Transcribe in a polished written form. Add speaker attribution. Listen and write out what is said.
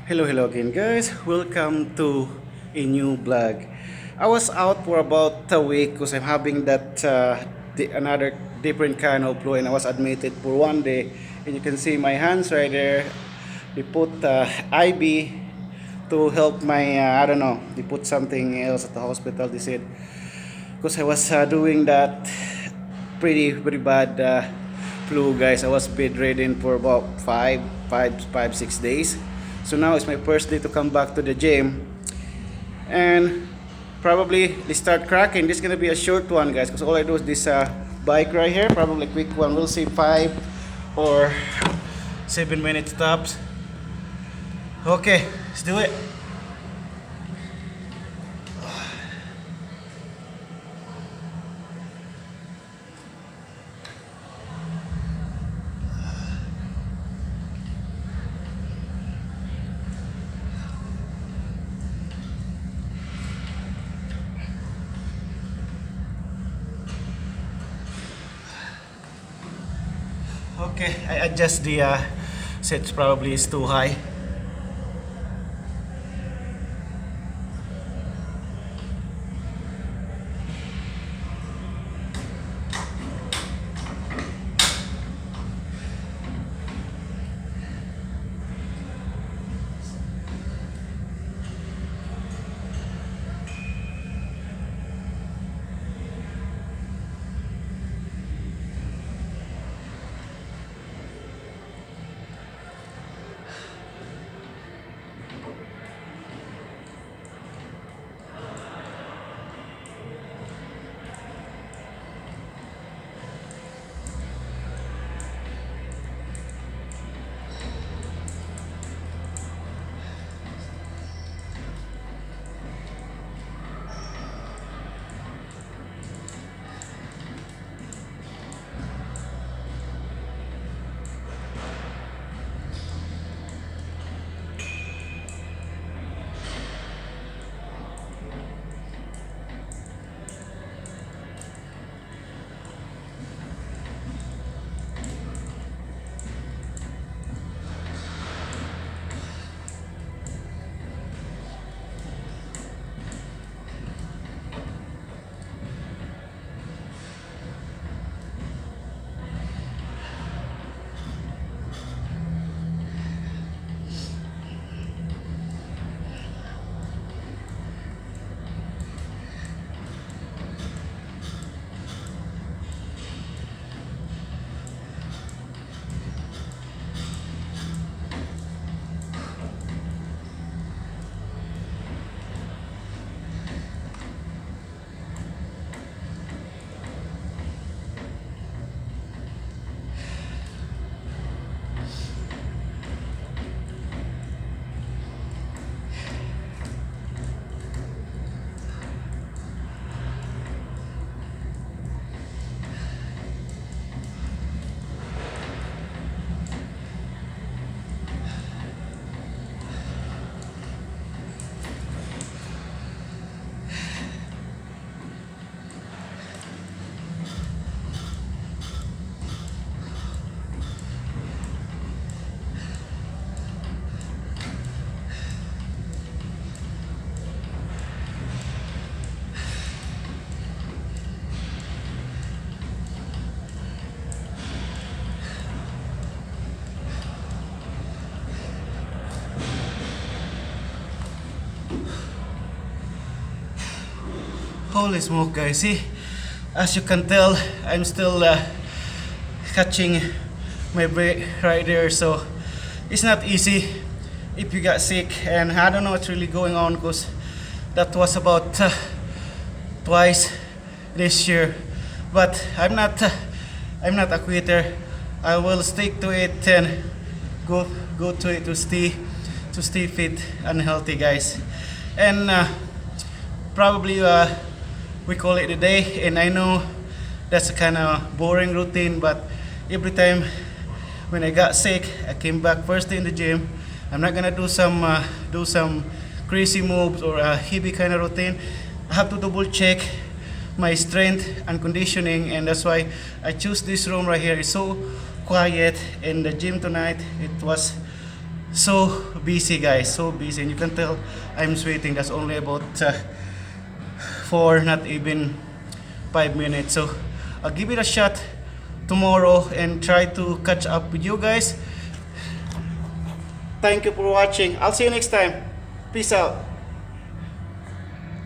Speaker 1: Hello again, guys. Welcome to a new vlog. I was out for about a week because I'm having that another different kind of flu, and I was admitted for 1 day. And you can see my hands right there. They put IV to help my I don't know. They put something else at the hospital. They said because I was doing that pretty bad flu, guys. I was bedridden for about 6 days. So now it's my first day to come back to the gym, and probably they start cracking. This is gonna be a short one, guys, because all I do is this bike right here. Probably quick one. We'll see 5 or 7 minute stops. Okay, let's do it. Okay, I adjust the sets. Probably is too high. Holy smoke, guys. See, as you can tell, I'm still catching my breath right there. So it's not easy if you got sick. And I don't know what's really going on, because that was about twice this year. But I'm not a quitter. I will stick to it and go to it to stay fit and healthy, guys. And probably we call it a day, and I know that's a kind of boring routine, but every time when I got sick, I came back first day in the gym. I'm not gonna do some crazy moves or a heavy kind of routine. I have to double check my strength and conditioning, and that's why I choose this room right here. It's so quiet in the gym tonight. It was so busy, guys, so busy, and you can tell I'm sweating. That's only about 4, not even 5 minutes. So I'll give it a shot tomorrow and try to catch up with you guys. Thank you for watching. I'll see you next time. Peace out.